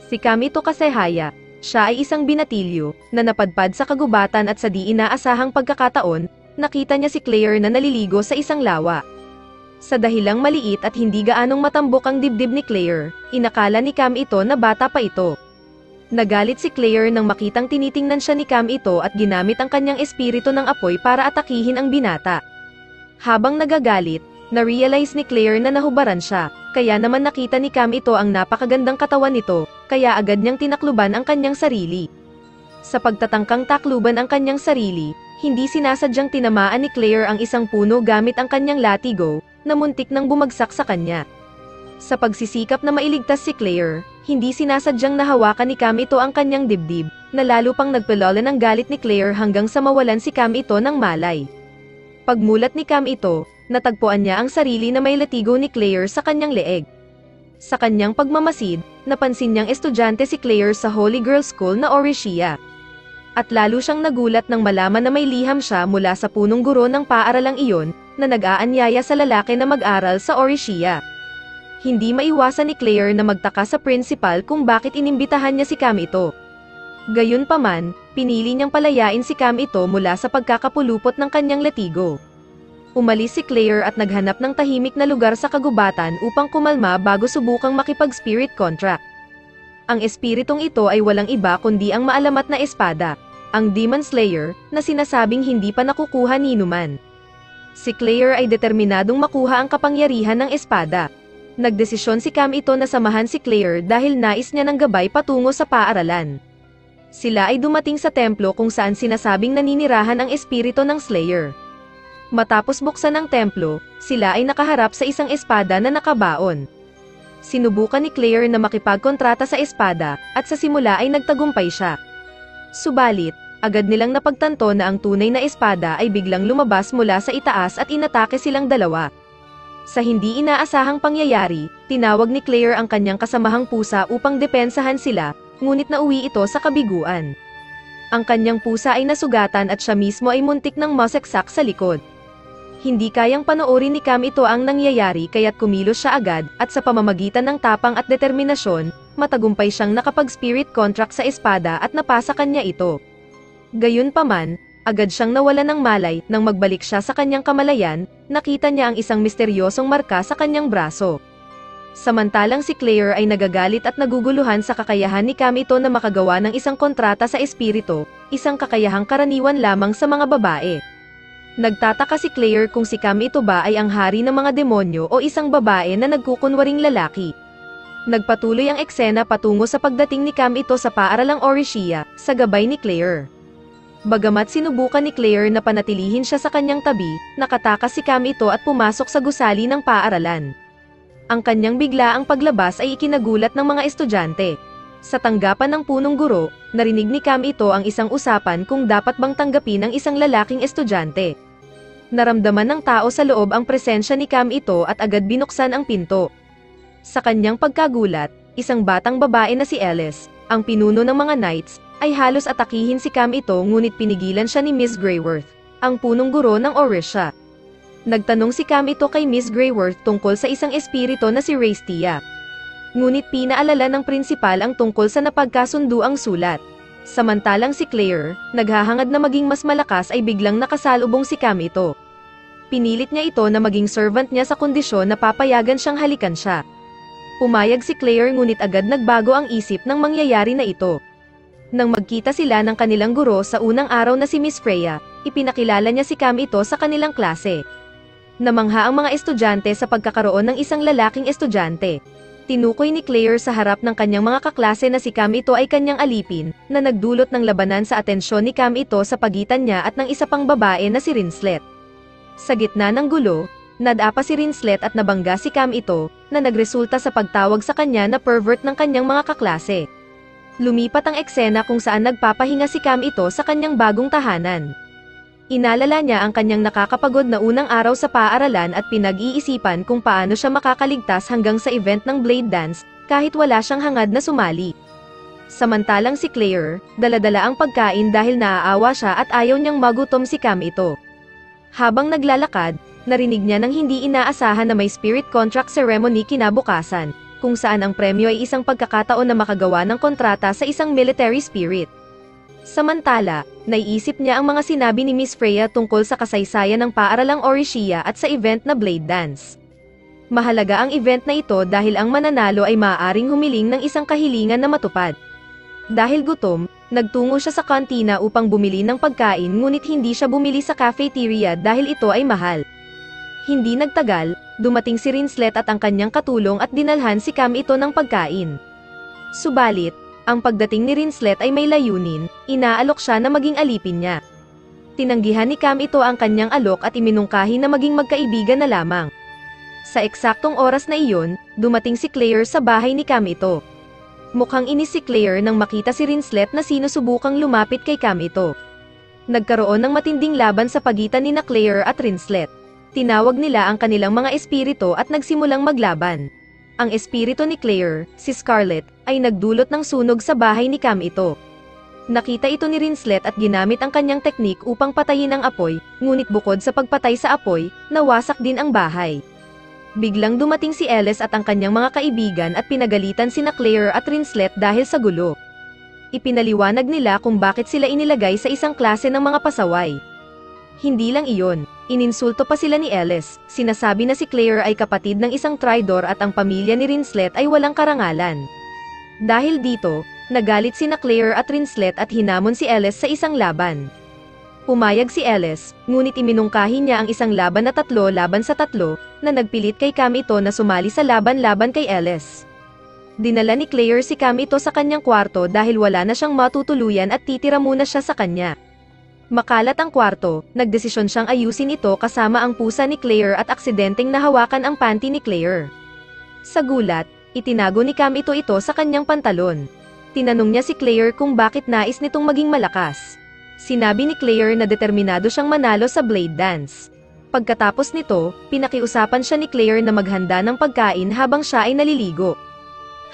Si Kamito Kasehaya, siya ay isang binatilyo, na napadpad sa kagubatan at sa di inaasahang pagkakataon, nakita niya si Claire na naliligo sa isang lawa. Sa dahilang maliit at hindi gaanong matambok ang dibdib ni Claire, inakala ni Cam ito na bata pa ito. Nagalit si Claire nang makitang tinitingnan siya ni Cam ito at ginamit ang kanyang espiritu ng apoy para atakihin ang binata. Habang nagagalit, na-realize ni Claire na nahubaran siya, kaya naman nakita ni Cam ito ang napakagandang katawan nito, kaya agad niyang tinakluban ang kanyang sarili. Sa pagtatangkang takluban ang kanyang sarili, hindi sinasadyang tinamaan ni Claire ang isang puno gamit ang kanyang latigo, na muntik nang bumagsak sa kanya. Sa pagsisikap na mailigtas si Claire, hindi sinasadyang nahawakan ni Cam ito ang kanyang dibdib, na lalo pang nagpalola ng galit ni Claire hanggang sa mawalan si Cam ito ng malay. Pagmulat ni Cam ito, natagpuan niya ang sarili na may latigo ni Claire sa kanyang leeg. Sa kanyang pagmamasid, napansin niyang estudyante si Claire sa Holy Girls School na Orishia. At lalo siyang nagulat nang malaman na may liham siya mula sa punong guro ng paaralang iyon, na nag-aanyaya sa lalaki na mag-aral sa Orishia. Hindi maiwasan ni Claire na magtaka sa principal kung bakit inimbitahan niya si Cam ito. Gayunpaman, pinili niyang palayain si Cam ito mula sa pagkakapulupot ng kanyang latigo. Umalis si Claire at naghanap ng tahimik na lugar sa kagubatan upang kumalma bago subukang makipag-spirit contract. Ang espiritong ito ay walang iba kundi ang maalamat na espada, ang Demon Slayer, na sinasabing hindi pa nakukuha ni Numan. Si Claire ay determinadong makuha ang kapangyarihan ng espada. Nagdesisyon si Cam ito na samahan si Claire dahil nais niya ng gabay patungo sa paaralan. Sila ay dumating sa templo kung saan sinasabing naninirahan ang espiritu ng Slayer. Matapos buksan ang templo, sila ay nakaharap sa isang espada na nakabaon. Sinubukan ni Claire na makipagkontrata sa espada, at sa simula ay nagtagumpay siya. Subalit, agad nilang napagtanto na ang tunay na espada ay biglang lumabas mula sa itaas at inatake silang dalawa. Sa hindi inaasahang pangyayari, tinawag ni Claire ang kanyang kasamahang pusa upang depensahan sila, ngunit nauwi ito sa kabiguan. Ang kanyang pusa ay nasugatan at siya mismo ay muntik ng masaksak sa likod. Hindi kayang panoorin ni Cam ito ang nangyayari kaya't kumilos siya agad, at sa pamamagitan ng tapang at determinasyon, matagumpay siyang nakapag-spirit contract sa espada at napasa kanya ito. Gayunpaman, agad siyang nawalan ng malay, nang magbalik siya sa kanyang kamalayan, nakita niya ang isang misteryosong marka sa kanyang braso. Samantalang si Claire ay nagagalit at naguguluhan sa kakayahan ni Cam ito na makagawa ng isang kontrata sa espiritu, isang kakayahang karaniwan lamang sa mga babae. Nagtataka si Claire kung si Cam ito ba ay ang hari ng mga demonyo o isang babae na nagkukunwaring lalaki. Nagpatuloy ang eksena patungo sa pagdating ni Cam ito sa paaralang Orishia, sa gabay ni Claire. Bagamat sinubukan ni Claire na panatilihin siya sa kanyang tabi, nakatakas si Cam ito at pumasok sa gusali ng paaralan. Ang kanyang biglaang paglabas ay ikinagulat ng mga estudyante. Sa tanggapan ng punong guro, narinig ni Cam ito ang isang usapan kung dapat bang tanggapin ang isang lalaking estudyante. Naramdaman ng tao sa loob ang presensya ni Cam ito at agad binuksan ang pinto. Sa kanyang pagkagulat, isang batang babae na si Alice, ang pinuno ng mga knights, ay halos atakihin si Cam ito ngunit pinigilan siya ni Miss Greyworth, ang punong guro ng Orishia. Nagtanong si Cam ito kay Miss Greyworth tungkol sa isang espiritu na si Raistia. Ngunit pinaalala ng prinsipal ang tungkol sa napagkasunduang sulat. Samantalang si Claire, naghahangad na maging mas malakas ay biglang nakasalubong si Cam ito. Pinilit niya ito na maging servant niya sa kondisyon na papayagan siyang halikan siya. Pumayag si Claire ngunit agad nagbago ang isip ng mangyayari na ito. Nang magkita sila ng kanilang guro sa unang araw na si Miss Freya, ipinakilala niya si Cam ito sa kanilang klase. Namangha ang mga estudyante sa pagkakaroon ng isang lalaking estudyante. Tinukoy ni Claire sa harap ng kanyang mga kaklase na si Cam ito ay kanyang alipin, na nagdulot ng labanan sa atensyon ni Cam ito sa pagitan niya at ng isa pang babae na si Rinslet. Sa gitna ng gulo, nadapa si Rinslet at nabangga si Cam ito, na nagresulta sa pagtawag sa kanya na pervert ng kanyang mga kaklase. Lumipat ang eksena kung saan nagpapahinga si Cam ito sa kanyang bagong tahanan. Inalala niya ang kanyang nakakapagod na unang araw sa paaralan at pinag-iisipan kung paano siya makakaligtas hanggang sa event ng Blade Dance, kahit wala siyang hangad na sumali. Samantalang si Claire, dala-dala ang pagkain dahil naaawa siya at ayaw niyang magutom si Cam ito. Habang naglalakad, narinig niya ng hindi inaasahan na may spirit contract ceremony kinabukasan, kung saan ang premyo ay isang pagkakataon na makagawa ng kontrata sa isang military spirit. Samantala, naiisip niya ang mga sinabi ni Miss Freya tungkol sa kasaysayan ng paaralang Orishiya at sa event na Blade Dance. Mahalaga ang event na ito dahil ang mananalo ay maaaring humiling ng isang kahilingan na matupad. Dahil gutom, nagtungo siya sa kantina upang bumili ng pagkain ngunit hindi siya bumili sa cafeteria dahil ito ay mahal. Hindi nagtagal, dumating si Rinslet at ang kanyang katulong at dinalhan si Cam ito ng pagkain. Subalit, ang pagdating ni Rinslet ay may layunin, inaalok siya na maging alipin niya. Tinanggihan ni Cam ito ang kanyang alok at iminungkahi na maging magkaibigan na lamang. Sa eksaktong oras na iyon, dumating si Claire sa bahay ni Cam ito. Mukhang inis si Claire nang makita si Rinslet na sinusubukang lumapit kay Cam ito. Nagkaroon ng matinding laban sa pagitan ni Claire at Rinslet. Tinawag nila ang kanilang mga espiritu at nagsimulang maglaban. Ang espiritu ni Claire, si Scarlet, ay nagdulot ng sunog sa bahay ni Cam ito. Nakita ito ni Rinslet at ginamit ang kanyang teknik upang patayin ang apoy, ngunit bukod sa pagpatay sa apoy, nawasak din ang bahay. Biglang dumating si Ellis at ang kanyang mga kaibigan at pinagalitan sina Claire at Rinslet dahil sa gulo. Ipinaliwanag nila kung bakit sila inilagay sa isang klase ng mga pasaway. Hindi lang iyon, ininsulto pa sila ni Ellis, sinasabi na si Claire ay kapatid ng isang traidor at ang pamilya ni Rinslet ay walang karangalan. Dahil dito, nagalit sina Claire at Rinslet at hinamon si Ellis sa isang laban. Pumayag si Ellis, ngunit iminungkahi niya ang isang laban na 3 laban sa 3, na nagpilit kay Cam ito na sumali sa laban-laban kay Ellis. Dinala ni Claire si Cam ito sa kanyang kwarto dahil wala na siyang matutuluyan at titira muna siya sa kanya. Makalat ang kwarto, nagdesisyon siyang ayusin ito kasama ang pusa ni Claire at aksidenteng nahawakan ang panty ni Claire. Sa gulat, itinago ni Cam ito sa kanyang pantalon. Tinanong niya si Claire kung bakit nais nitong maging malakas. Sinabi ni Claire na determinado siyang manalo sa Blade Dance. Pagkatapos nito, pinakiusapan siya ni Claire na maghanda ng pagkain habang siya ay naliligo.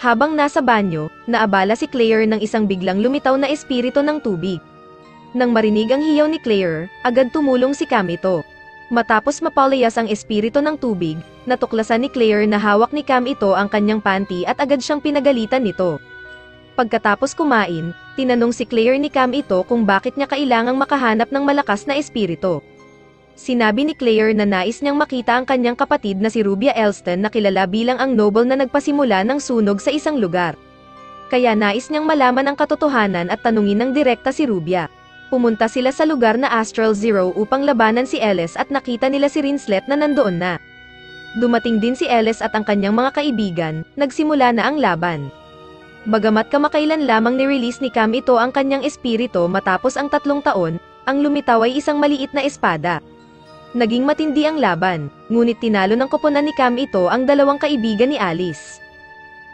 Habang nasa banyo, naabala si Claire ng isang biglang lumitaw na espiritu ng tubig. Nang marinig ang hiyaw ni Claire, agad tumulong si Cam ito. Matapos mapalayas ang espiritu ng tubig, natuklasan ni Claire na hawak ni Cam ito ang kanyang panty at agad siyang pinagalitan nito. Pagkatapos kumain, tinanong si Claire ni Cam ito kung bakit niya kailangang makahanap ng malakas na espiritu. Sinabi ni Claire na nais niyang makita ang kanyang kapatid na si Rubia Elston na kilala bilang ang noble na nagpasimula ng sunog sa isang lugar. Kaya nais niyang malaman ang katotohanan at tanungin ng direkta si Rubia. Pumunta sila sa lugar na Astral Zero upang labanan si Ellis at nakita nila si Rinslet na nandoon na. Dumating din si Ellis at ang kanyang mga kaibigan, nagsimula na ang laban. Bagamat kamakailan lamang ni-release ni Cam ito ang kanyang espiritu matapos ang 3 taon, ang lumitaw ay isang maliit na espada. Naging matindi ang laban, ngunit tinalo ng koponan ni Cam ito ang 2 kaibigan ni Alice.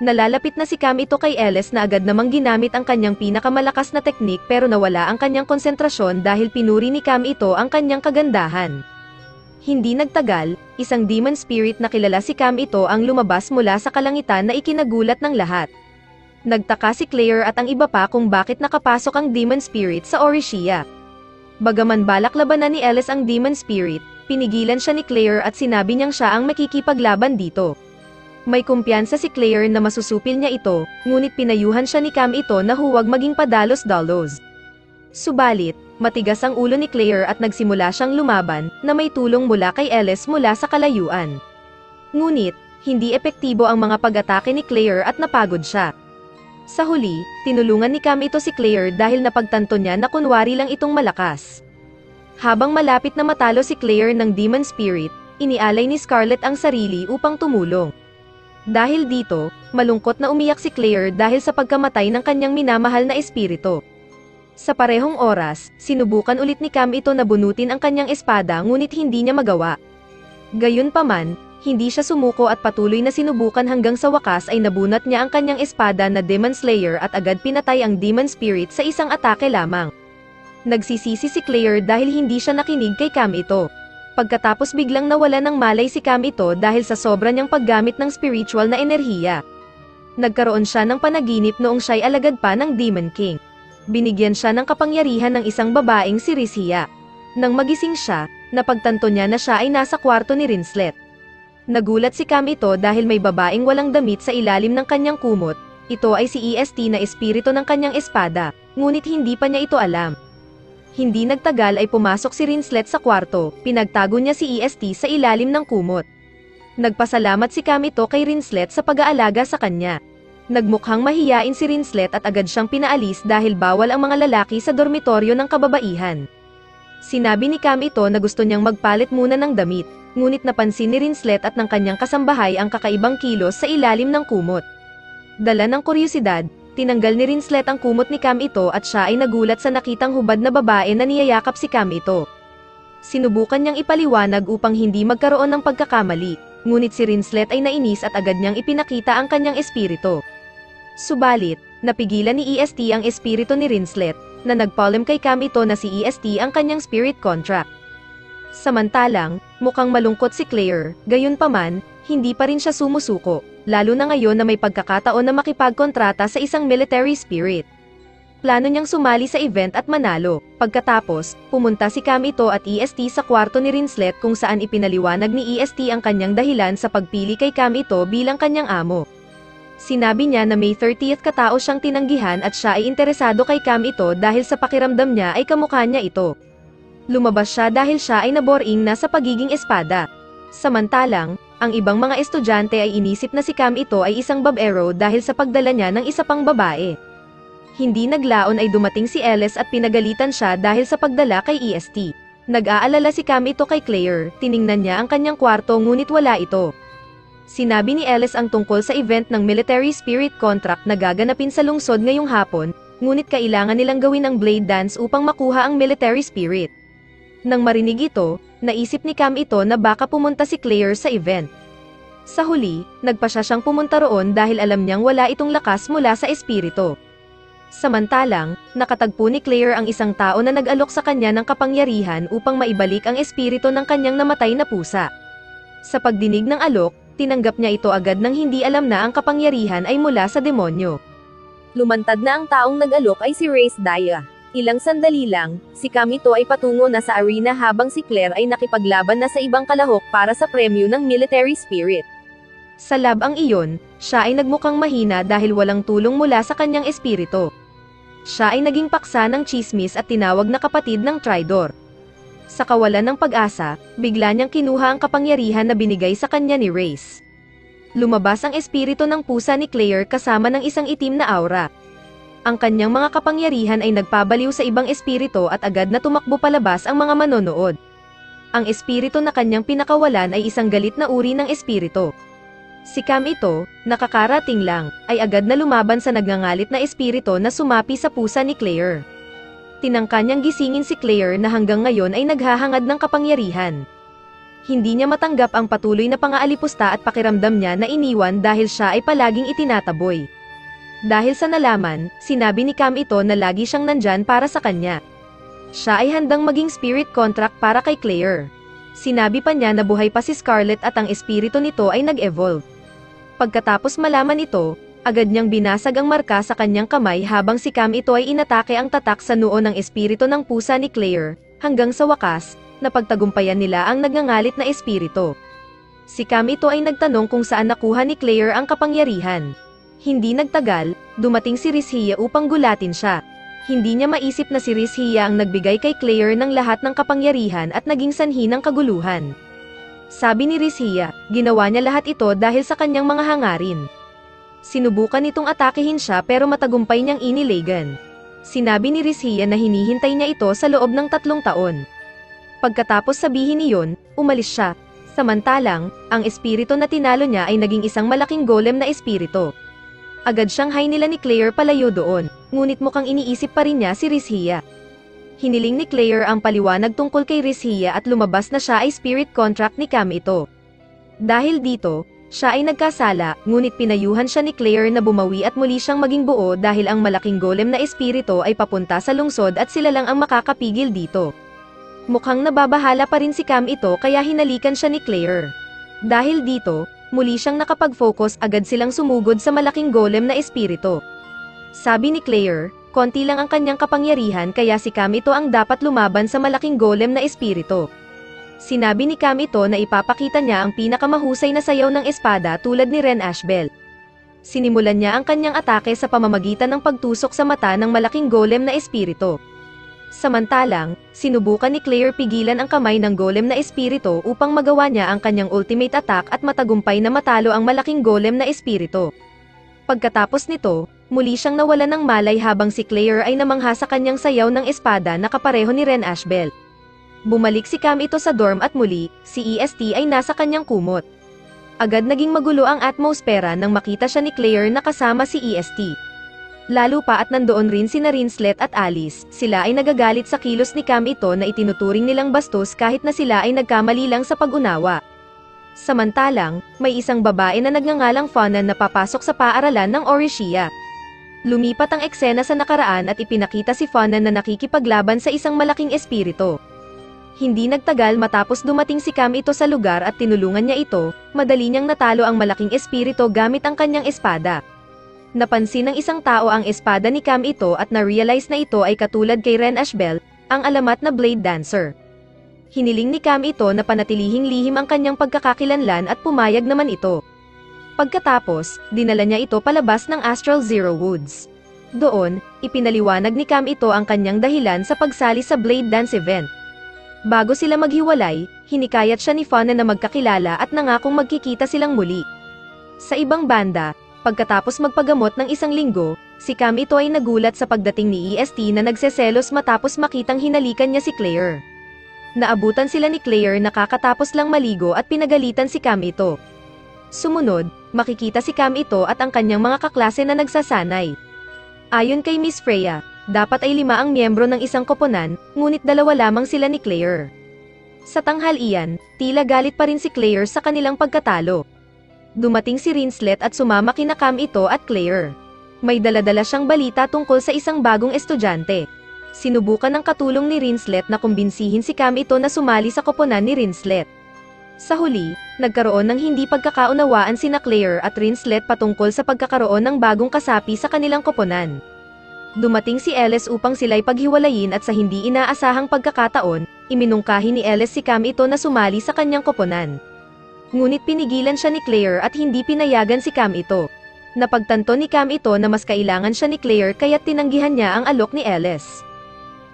Nalalapit na si Cam ito kay Ellis na agad namang ginamit ang kanyang pinakamalakas na teknik pero nawala ang kanyang konsentrasyon dahil pinuri ni Cam ito ang kanyang kagandahan. Hindi nagtagal, isang demon spirit na kilala si Cam ito ang lumabas mula sa kalangitan na ikinagulat ng lahat. Nagtaka si Claire at ang iba pa kung bakit nakapasok ang demon spirit sa Orishiya. Bagaman balak labanan ni Ellis ang demon spirit, pinigilan siya ni Claire at sinabi niyang siya ang makikipaglaban dito. May kumpiyansa si Claire na masusupil niya ito, ngunit pinayuhan siya ni Cam ito na huwag maging padalos-dalos. Subalit, matigas ang ulo ni Claire at nagsimula siyang lumaban, na may tulong mula kay Ellis mula sa kalayuan. Ngunit, hindi epektibo ang mga pag-atake ni Claire at napagod siya. Sa huli, tinulungan ni Cam ito si Claire dahil napagtanto niya na kunwari lang itong malakas. Habang malapit na matalo si Claire ng demon spirit, inialay ni Scarlet ang sarili upang tumulong. Dahil dito, malungkot na umiyak si Claire dahil sa pagkamatay ng kanyang minamahal na espiritu. Sa parehong oras, sinubukan ulit ni Cam ito na bunutin ang kanyang espada ngunit hindi niya magawa. Gayunpaman, hindi siya sumuko at patuloy na sinubukan hanggang sa wakas ay nabunot niya ang kanyang espada na Demon Slayer at agad pinatay ang demon spirit sa isang atake lamang. Nagsisisi si Claire dahil hindi siya nakinig kay Cam ito. Pagkatapos biglang nawala ng malay si Cam ito dahil sa sobra niyang paggamit ng spiritual na enerhiya. Nagkaroon siya ng panaginip noong siya'y alagad pa ng Demon King. Binigyan siya ng kapangyarihan ng isang babaeng si Risia. Nang magising siya, napagtanto niya na siya ay nasa kwarto ni Rinslet. Nagulat si Cam ito dahil may babaeng walang damit sa ilalim ng kanyang kumot. Ito ay si EST na espiritu ng kanyang espada, ngunit hindi pa niya ito alam. Hindi nagtagal ay pumasok si Rinslet sa kwarto, pinagtago niya si EST sa ilalim ng kumot. Nagpasalamat si Cam ito kay Rinslet sa pag-aalaga sa kanya. Nagmukhang mahiyain si Rinslet at agad siyang pinaalis dahil bawal ang mga lalaki sa dormitoryo ng kababaihan. Sinabi ni Cam ito na gusto niyang magpalit muna ng damit, ngunit napansin ni Rinslet at ng kanyang kasambahay ang kakaibang kilos sa ilalim ng kumot. Dala ng kuryosidad, tinanggal ni Rinslet ang kumot ni Cam ito at siya ay nagulat sa nakitang hubad na babae na niyayakap si Cam ito. Sinubukan niyang ipaliwanag upang hindi magkaroon ng pagkakamali, ngunit si Rinslet ay nainis at agad niyang ipinakita ang kanyang espiritu. Subalit, napigilan ni EST ang espiritu ni Rinslet, na nagpaalam kay Cam ito na si EST ang kanyang spirit contract. Samantalang, mukhang malungkot si Claire, gayunpaman, hindi pa rin siya sumusuko, lalo na ngayon na may pagkakataon na makipagkontrata sa isang military spirit. Plano niyang sumali sa event at manalo. Pagkatapos, pumunta si Cam ito at EST sa kwarto ni Rinslet kung saan ipinaliwanag ni EST ang kanyang dahilan sa pagpili kay Cam ito bilang kanyang amo. Sinabi niya na May 30th katao siyang tinanggihan at siya ay interesado kay Cam ito dahil sa pakiramdam niya ay kamukha niya ito. Lumabas siya dahil siya ay naboring na sa pagiging espada. Samantalang, ang ibang mga estudyante ay inisip na si Cam ito ay isang babero dahil sa pagdala niya ng isa pang babae. Hindi naglaon ay dumating si Ellis at pinagalitan siya dahil sa pagdala kay EST. Nag-aalala si Cam ito kay Claire, tiningnan niya ang kanyang kwarto ngunit wala ito. Sinabi ni Ellis ang tungkol sa event ng military spirit contract na gaganapin sa lungsod ngayong hapon, ngunit kailangan nilang gawin ang blade dance upang makuha ang military spirit. Nang marinig ito, naisip ni Cam ito na baka pumunta si Claire sa event. Sa huli, nagpasya siyang pumunta roon dahil alam niyang wala itong lakas mula sa espiritu. Samantalang, nakatagpo ni Claire ang isang tao na nag-alok sa kanya ng kapangyarihan upang maibalik ang espiritu ng kanyang namatay na pusa. Sa pagdinig ng alok, tinanggap niya ito agad nang hindi alam na ang kapangyarihan ay mula sa demonyo. Lumantad na ang taong nag-alok ay si Race Daya. Ilang sandali lang, si Cam ito ay patungo na sa arena habang si Claire ay nakipaglaban na sa ibang kalahok para sa premyo ng military spirit. Sa labang iyon, siya ay nagmukhang mahina dahil walang tulong mula sa kanyang espiritu. Siya ay naging paksa ng chismis at tinawag na kapatid ng Tridor. Sa kawalan ng pag-asa, bigla niyang kinuha ang kapangyarihan na binigay sa kanya ni Race. Lumabas ang espiritu ng pusa ni Claire kasama ng isang itim na aura. Ang kanyang mga kapangyarihan ay nagpabaliw sa ibang espiritu at agad na tumakbo palabas ang mga manonood. Ang espiritu na kanyang pinakawalan ay isang galit na uri ng espiritu. Si Cam ito, nakakarating lang, ay agad na lumaban sa nagngangalit na espiritu na sumapi sa pusa ni Claire. Tinangka niyang gisingin si Claire na hanggang ngayon ay naghahangad ng kapangyarihan. Hindi niya matanggap ang patuloy na pangaalipusta at pakiramdam niya na iniwan dahil siya ay palaging itinataboy. Dahil sa nalaman, sinabi ni Cam ito na lagi siyang nandyan para sa kanya. Siya ay handang maging spirit contract para kay Claire. Sinabi pa niya na buhay pa si Scarlet at ang espiritu nito ay nag-evolve. Pagkatapos malaman ito, agad niyang binasag ang marka sa kanyang kamay habang si Cam ito ay inatake ang tatak sa noo ng espiritu ng pusa ni Claire, hanggang sa wakas, napagtagumpayan nila ang nagngangalit na espiritu. Si Cam ito ay nagtanong kung saan nakuha ni Claire ang kapangyarihan. Hindi nagtagal, dumating si Rizhia upang gulatin siya. Hindi niya maisip na si Rizhia ang nagbigay kay Claire ng lahat ng kapangyarihan at naging sanhi ng kaguluhan. Sabi ni Rizhia, ginawa niya lahat ito dahil sa kanyang mga hangarin. Sinubukan nitong atakehin siya pero matagumpay niyang inilagan. Sinabi ni Rizhia na hinihintay niya ito sa loob ng 3 taon. Pagkatapos sabihin iyon, umalis siya. Samantalang, ang espiritu na tinalo niya ay naging isang malaking golem na espiritu. Agad siyang hay nila ni Claire palayo doon, ngunit mukhang iniisip pa rin niya si Rizhia. Hiniling ni Claire ang paliwanag tungkol kay Rizhia at lumabas na siya ay spirit contract ni Cam ito. Dahil dito, siya ay nagkasala, ngunit pinayuhan siya ni Claire na bumawi at muli siyang maging buo dahil ang malaking golem na espiritu ay papunta sa lungsod at sila lang ang makakapigil dito. Mukhang nababahala pa rin si Cam ito kaya hinalikan siya ni Claire. Dahil dito, muli siyang nakapag-focus, agad silang sumugod sa malaking golem na espiritu. Sabi ni Claire, konti lang ang kanyang kapangyarihan kaya si Cam ito ang dapat lumaban sa malaking golem na espiritu. Sinabi ni Cam ito na ipapakita niya ang pinakamahusay na sayaw ng espada tulad ni Ren Ashbel. Sinimulan niya ang kanyang atake sa pamamagitan ng pagtusok sa mata ng malaking golem na espiritu. Samantalang, sinubukan ni Claire pigilan ang kamay ng golem na espiritu upang magawa niya ang kanyang ultimate attack at matagumpay na matalo ang malaking golem na espiritu. Pagkatapos nito, muli siyang nawalan ng malay habang si Claire ay namangha sa kanyang sayaw ng espada na kapareho ni Ren Ashbel. Bumalik si Cam ito sa dorm at muli, si EST ay nasa kanyang kumot. Agad naging magulo ang atmosfera nang makita siya ni Claire na kasama si EST. Lalo pa at nandoon rin sina Rinslet at Alice, sila ay nagagalit sa kilos ni Cam ito na itinuturing nilang bastos kahit na sila ay nagkamali lang sa pag-unawa. Samantalang, may isang babae na nagngangalang Fauna na papasok sa paaralan ng Orishia. Lumipat ang eksena sa nakaraan at ipinakita si Fauna na nakikipaglaban sa isang malaking espiritu. Hindi nagtagal matapos dumating si Cam ito sa lugar at tinulungan niya ito, madali niyang natalo ang malaking espiritu gamit ang kanyang espada. Napansin ng isang tao ang espada ni Cam ito at na-realize na ito ay katulad kay Ren Ashbel, ang alamat na Blade Dancer. Hiniling ni Cam ito na panatilihing lihim ang kanyang pagkakakilanlan at pumayag naman ito. Pagkatapos, dinala niya ito palabas ng Astral Zero Woods. Doon, ipinaliwanag ni Cam ito ang kanyang dahilan sa pagsali sa Blade Dance event. Bago sila maghiwalay, hinikayat siya ni Fauna na magkakilala at nangakong magkikita silang muli. Sa ibang banda, pagkatapos magpagamot ng isang linggo, si Cam ito ay nagulat sa pagdating ni EST na nagseselos matapos makitang hinalikan niya si Claire. Naabutan sila ni Claire na kakatapos lang maligo at pinagalitan si Cam ito. Sumunod, makikita si Cam ito at ang kanyang mga kaklase na nagsasanay. Ayon kay Miss Freya, dapat ay 5 ang miyembro ng isang koponan, ngunit 2 lamang sila ni Claire. Sa tanghalian, tila galit pa rin si Claire sa kanilang pagkatalo. Dumating si Rinslet at sumama kina Cam ito at Claire. May dala-dala siyang balita tungkol sa isang bagong estudyante. Sinubukan ng katulong ni Rinslet na kumbinsihin si Cam ito na sumali sa koponan ni Rinslet. Sa huli, nagkaroon ng hindi pagkakaunawaan sina Claire at Rinslet patungkol sa pagkakaroon ng bagong kasapi sa kanilang koponan. Dumating si Ellis upang sila'y paghiwalayin at sa hindi inaasahang pagkakataon, iminungkahi ni Ellis si Cam ito na sumali sa kanyang koponan. Ngunit pinigilan siya ni Claire at hindi pinayagan si Cam ito. Napagtanto ni Cam ito na mas kailangan siya ni Claire kaya't tinanggihan niya ang alok ni Ellis.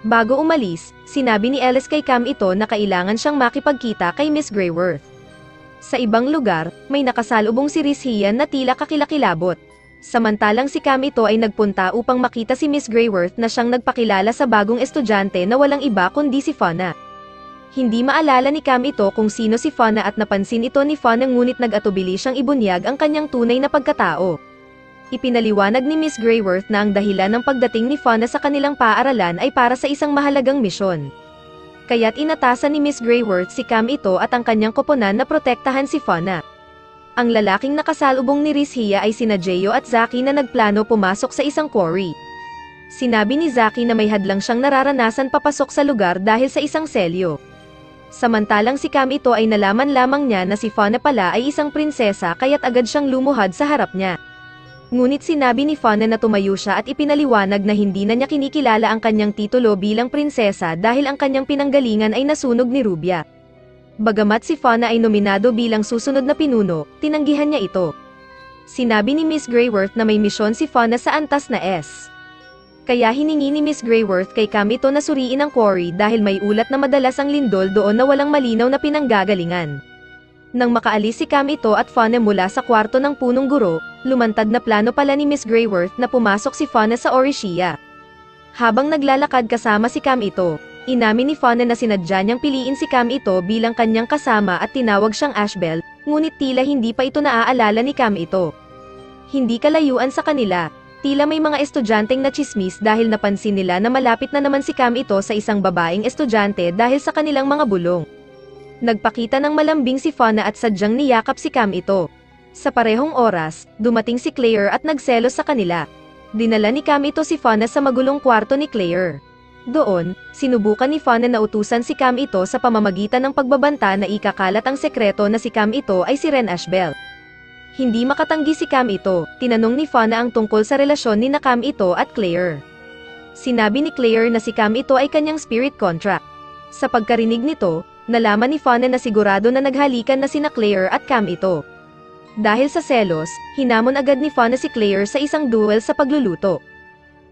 Bago umalis, sinabi ni Ellis kay Cam ito na kailangan siyang makipagkita kay Miss Greyworth. Sa ibang lugar, may nakasalubong si Rishian na tila kakilakilabot. Samantalang si Cam ito ay nagpunta upang makita si Miss Greyworth na siyang nagpakilala sa bagong estudyante na walang iba kundi si Fauna. Hindi maalala ni Cam ito kung sino si Fauna at napansin ito ni Fauna ngunit nag-atubili siyang ibunyag ang kanyang tunay na pagkatao. Ipinaliwanag ni Miss Greyworth na ang dahilan ng pagdating ni Fauna sa kanilang paaralan ay para sa isang mahalagang misyon. Kaya't inatasan ni Miss Greyworth si Cam ito at ang kanyang koponan na protektahan si Fauna. Ang lalaking nakasalubong ni Rishia ay sina Jeyo at Zaki na nagplano pumasok sa isang quarry. Sinabi ni Zaki na may hadlang siyang nararanasan papasok sa lugar dahil sa isang selyo. Samantalang si Cam ito ay nalaman lamang niya na si Fauna pala ay isang prinsesa kaya't agad siyang lumuhad sa harap niya. Ngunit sinabi ni Fauna na tumayo siya at ipinaliwanag na hindi na niya kinikilala ang kanyang titulo bilang prinsesa dahil ang kanyang pinanggalingan ay nasunog ni Rubia. Bagamat si Fauna ay nominado bilang susunod na pinuno, tinanggihan niya ito. Sinabi ni Miss Greyworth na may misyon si Fauna sa antas na S. Kaya hiningi ni Miss Greyworth kay Cam ito na suriin ang quarry dahil may ulat na madalas ang lindol doon na walang malinaw na pinanggagalingan. Nang makaalis si Cam ito at Fauna mula sa kwarto ng punong guro, lumantad na plano pala ni Miss Greyworth na pumasok si Fauna sa Orishia. Habang naglalakad kasama si Cam ito, inamin ni Fauna na sinadya niyang piliin si Cam ito bilang kanyang kasama at tinawag siyang Ashbel, ngunit tila hindi pa ito naaalala ni Cam ito. Hindi kalayuan sa kanila, tila may mga estudyanteng nachismis dahil napansin nila na malapit na naman si Cam ito sa isang babaeng estudyante dahil sa kanilang mga bulong. Nagpakita ng malambing si Fauna at sadyang niyakap si Cam ito. Sa parehong oras, dumating si Claire at nagselos sa kanila. Dinala ni Cam ito si Fauna sa magulong kwarto ni Claire. Doon, sinubukan ni Fauna na utusan si Cam ito sa pamamagitan ng pagbabanta na ikakalat ang sekreto na si Cam ito ay si Ren Ashbel. Hindi makatanggi si Cam ito, tinanong ni Fauna ang tungkol sa relasyon ni na Cam ito at Claire. Sinabi ni Claire na si Cam ito ay kanyang spirit contract. Sa pagkarinig nito, Nalaman ni Fauna na sigurado na naghalikan na sina Claire at Cam ito. Dahil sa selos, hinamon agad ni Fauna si Claire sa isang duel sa pagluluto.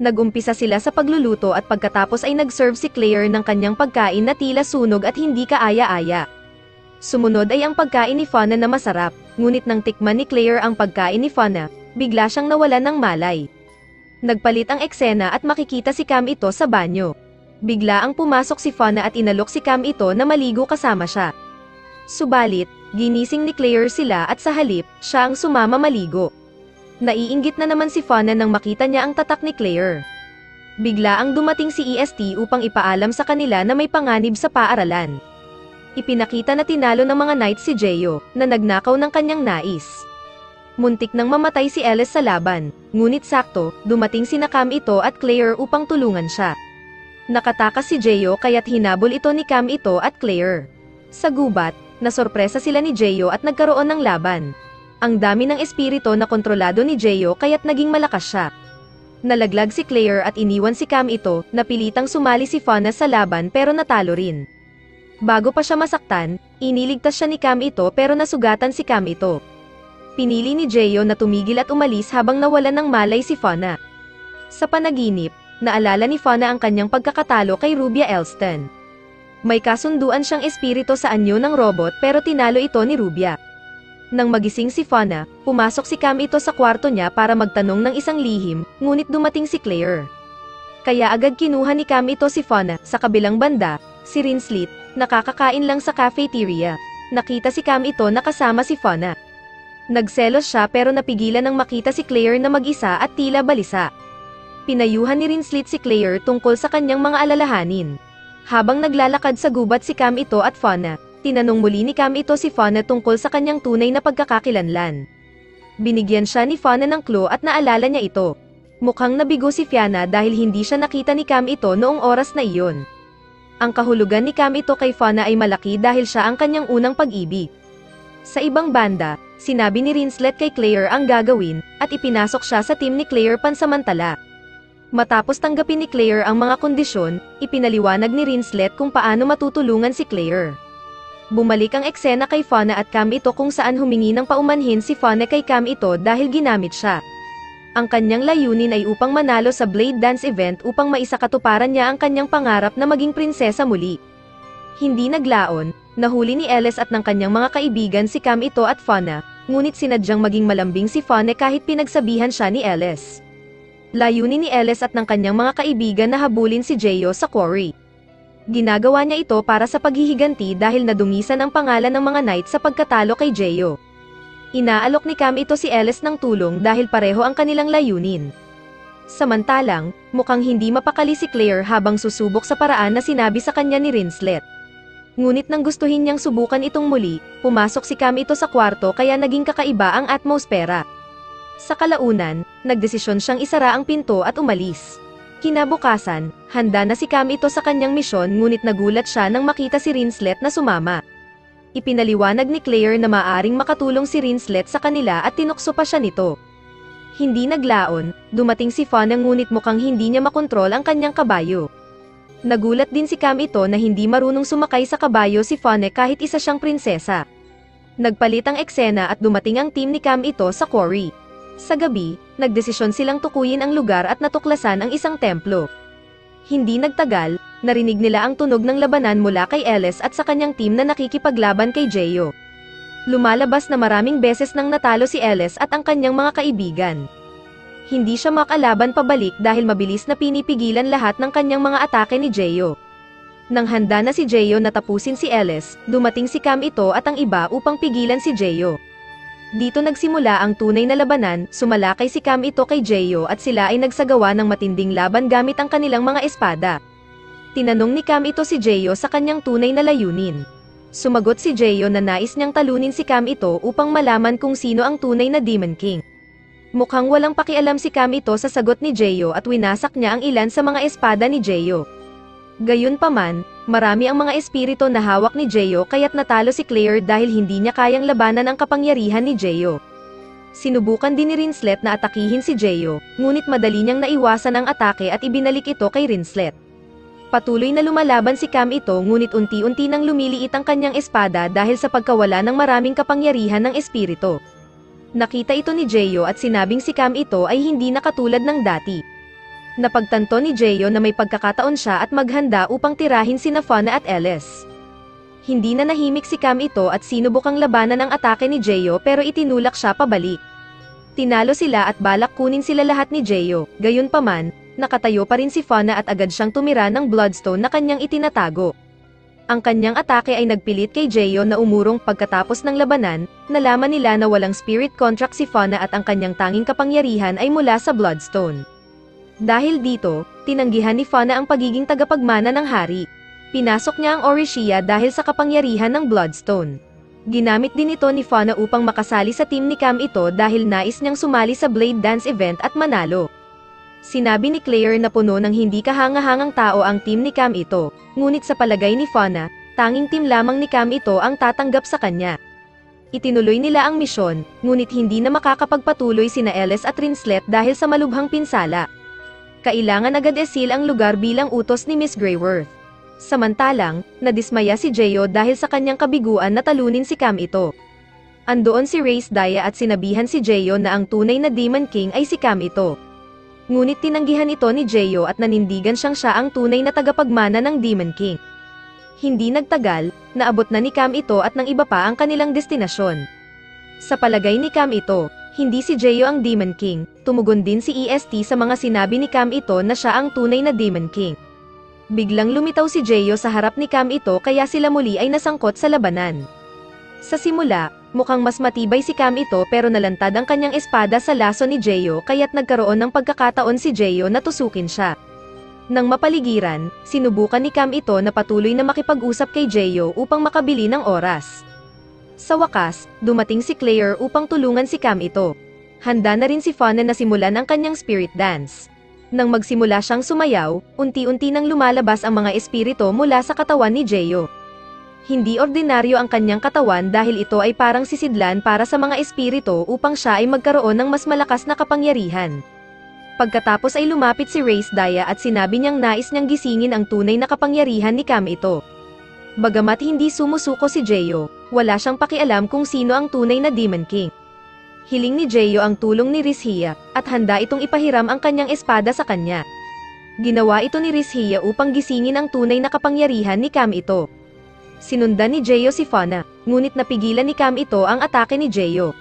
Nagumpisa sila sa pagluluto at pagkatapos ay nag-serve si Claire ng kanyang pagkain na tila sunog at hindi kaaya-aya. Sumunod ay ang pagkain ni Fauna na masarap, ngunit nang tikman ni Claire ang pagkain ni Fauna, bigla siyang nawalan ng malay. Nagpalit ang eksena at makikita si Cam ito sa banyo. Bigla ang pumasok si Fauna at inalok si Cam ito na maligo kasama siya. Subalit, ginising ni Claire sila at sa halip, siya ang sumama maligo. Naiinggit na naman si Fauna nang makita niya ang tatak ni Claire. Bigla ang dumating si EST upang ipaalam sa kanila na may panganib sa paaralan. Ipinakita na tinalo ng mga knights si Jeyo, na nagnakaw ng kanyang nais. Muntik nang mamatay si Ellis sa laban, ngunit sakto, dumating sina Cam ito at Claire upang tulungan siya. Nakatakas si Jeyo kaya't hinabol ito ni Cam ito at Claire. Sa gubat, nasorpresa sila ni Jeyo at nagkaroon ng laban. Ang dami ng espirito na kontrolado ni Jeyo kaya't naging malakas siya. Nalaglag si Claire at iniwan si Cam ito, napilitang sumali si Fauna sa laban pero natalo rin. Bago pa siya masaktan, iniligtas siya ni Cam ito pero nasugatan si Cam ito. Pinili ni Jeyo na tumigil at umalis habang nawalan ng malay si Fauna. Sa panaginip, naalala ni Fauna ang kanyang pagkakatalo kay Rubia Elston. May kasunduan siyang espiritu sa anyo ng robot pero tinalo ito ni Rubia. Nang magising si Fauna, pumasok si Cam ito sa kwarto niya para magtanong ng isang lihim, ngunit dumating si Claire. Kaya agad kinuha ni Cam ito si Fauna. Sa kabilang banda, si Rinslet, nakakakain lang sa cafeteria. Nakita si Cam ito na kasama si Fauna. Nagselos siya pero napigilan nang makita si Claire na mag-isa at tila balisa. Pinayuhan ni Rinslet si Claire tungkol sa kanyang mga alalahanin. Habang naglalakad sa gubat si Cam ito at Fauna, tinanong muli ni Cam ito si Fauna tungkol sa kanyang tunay na pagkakakilanlan. Binigyan siya ni Fauna ng clue at naalala niya ito. Mukhang nabigo si Fiona dahil hindi siya nakita ni Cam ito noong oras na iyon. Ang kahulugan ni Cam ito kay Fauna ay malaki dahil siya ang kanyang unang pag-ibig. Sa ibang banda, sinabi ni Rinslet kay Claire ang gagawin, at ipinasok siya sa team ni Claire pansamantala. Matapos tanggapin ni Claire ang mga kondisyon, ipinaliwanag ni Rinslet kung paano matutulungan si Claire. Bumalik ang eksena kay Fauna at Cam ito kung saan humingi ng paumanhin si Fauna kay Cam ito dahil ginamit siya. Ang kanyang layunin ay upang manalo sa Blade Dance event upang maisakatuparan niya ang kanyang pangarap na maging prinsesa muli. Hindi naglaon, nahuli ni Ellis at ng kanyang mga kaibigan si Cam ito at Fauna, ngunit sinadyang maging malambing si Fauna kahit pinagsabihan siya ni Ellis. Layunin ni Ellis at ng kanyang mga kaibigan na habulin si Jeyo sa quarry. Ginagawa niya ito para sa paghihiganti dahil nadungisan ang pangalan ng mga knights sa pagkatalo kay Jeyo. Inaalok ni Cam ito si Ellis ng tulong dahil pareho ang kanilang layunin. Samantalang, mukhang hindi mapakali si Claire habang susubok sa paraan na sinabi sa kanya ni Rinslet. Ngunit nang gustuhin niyang subukan itong muli, pumasok si Cam ito sa kwarto kaya naging kakaiba ang atmosfera. Sa kalaunan, nagdesisyon siyang isara ang pinto at umalis. Kinabukasan, handa na si Cam ito sa kanyang misyon ngunit nagulat siya nang makita si Rinslet na sumama. Ipinaliwanag ni Claire na maaaring makatulong si Rinslet sa kanila at tinukso pa siya nito. Hindi naglaon, dumating si Fauna ngunit mukhang hindi niya makontrol ang kanyang kabayo. Nagulat din si Cam ito na hindi marunong sumakay sa kabayo si Fauna kahit isa siyang prinsesa. Nagpalit ang eksena at dumating ang team ni Cam ito sa quarry. Sa gabi, nagdesisyon silang tukuyin ang lugar at natuklasan ang isang templo. Hindi nagtagal, narinig nila ang tunog ng labanan mula kay Ellis at sa kanyang team na nakikipaglaban kay Jeyo. Lumalabas na maraming beses nang natalo si Ellis at ang kanyang mga kaibigan. Hindi siya makalaban pabalik dahil mabilis na pinipigilan lahat ng kanyang mga atake ni Jeyo. Nang handa na si Jeyo na tapusin si Ellis, dumating si Cam ito at ang iba upang pigilan si Jeyo. Dito nagsimula ang tunay na labanan, sumalakay si Cam ito kay Jeyo at sila ay nagsagawa ng matinding laban gamit ang kanilang mga espada. Tinanong ni Cam ito si Jeyo sa kanyang tunay na layunin. Sumagot si Jeyo na nais niyang talunin si Cam ito upang malaman kung sino ang tunay na Demon King. Mukhang walang pakialam si Cam ito sa sagot ni Jeyo at winasak niya ang ilan sa mga espada ni Jeyo. Gayunpaman, marami ang mga espiritu na hawak ni Jeyo kaya't natalo si Claire dahil hindi niya kayang labanan ang kapangyarihan ni Jeyo. Sinubukan din ni Rinslet na atakihin si Jeyo, ngunit madali niyang naiwasan ang atake at ibinalik ito kay Rinslet. Patuloy na lumalaban si Cam ito ngunit unti-unti nang lumiliit ang kanyang espada dahil sa pagkawala ng maraming kapangyarihan ng espiritu. Nakita ito ni Jeyo at sinabing si Cam ito ay hindi na katulad ng dati. Napagtanto ni Jeyo na may pagkakataon siya at maghanda upang tirahin sina Fauna at Ellis. Hindi na nahimik si Cam ito at sinubukang labanan ang atake ni Jeyo pero itinulak siya pabalik. Tinalo sila at balak kunin sila lahat ni Jeyo, gayunpaman, nakatayo pa rin si Fauna at agad siyang tumira ng Bloodstone na kanyang itinatago. Ang kanyang atake ay nagpilit kay Jeyo na umurong. Pagkatapos ng labanan, nalaman nila na walang spirit contract si Fauna at ang kanyang tanging kapangyarihan ay mula sa Bloodstone. Dahil dito, tinanggihan ni Fauna ang pagiging tagapagmana ng hari. Pinasok niya ang Orishia dahil sa kapangyarihan ng Bloodstone. Ginamit din ito ni Fauna upang makasali sa team ni Cam ito dahil nais niyang sumali sa Blade Dance event at manalo. Sinabi ni Claire na puno ng hindi kahangahangang tao ang team ni Cam ito, ngunit sa palagay ni Fauna, tanging team lamang ni Cam ito ang tatanggap sa kanya. Itinuloy nila ang misyon, ngunit hindi na makakapagpatuloy sina Ellis at Rinslet dahil sa malubhang pinsala. Kailangan agad esil ang lugar bilang utos ni Miss Greyworth. Samantalang, nadismaya si Jeyo dahil sa kanyang kabiguan na talunin si Cam ito. Andoon si Race Daya at sinabihan si Jeyo na ang tunay na Demon King ay si Cam ito. Ngunit tinanggihan ito ni Jeyo at nanindigan siyang siya ang tunay na tagapagmana ng Demon King. Hindi nagtagal, naabot na ni Cam ito at ng iba pa ang kanilang destinasyon. Sa palagay ni Cam ito, hindi si Jeyo ang Demon King, tumugon din si EST sa mga sinabi ni Cam ito na siya ang tunay na Demon King. Biglang lumitaw si Jeyo sa harap ni Cam ito kaya sila muli ay nasangkot sa labanan. Sa simula, mukhang mas matibay si Cam ito pero nalantad ang kanyang espada sa laso ni Jeyo kaya't nagkaroon ng pagkakataon si Jeyo na tusukin siya. Nang mapaligiran, sinubukan ni Cam ito na patuloy na makipag-usap kay Jeyo upang makabili ng oras. Sa wakas, dumating si Claire upang tulungan si Cam ito. Handa na rin si Fauna na simulan ang kanyang spirit dance. Nang magsimula siyang sumayaw, unti-unti nang lumalabas ang mga espiritu mula sa katawan ni Jeyo. Hindi ordinaryo ang kanyang katawan dahil ito ay parang sisidlan para sa mga espiritu upang siya ay magkaroon ng mas malakas na kapangyarihan. Pagkatapos ay lumapit si Race Daya at sinabi niyang nais niyang gisingin ang tunay na kapangyarihan ni Cam ito. Bagamat hindi sumusuko si Jeyo, wala siyang pakialam kung sino ang tunay na Demon King. Hiling ni Jeyo ang tulong ni Rishia, at handa itong ipahiram ang kanyang espada sa kanya. Ginawa ito ni Rishia upang gisingin ang tunay na kapangyarihan ni Cam ito. Sinundan ni Jeyo si Fauna, ngunit napigilan ni Cam ito ang atake ni Jeyo.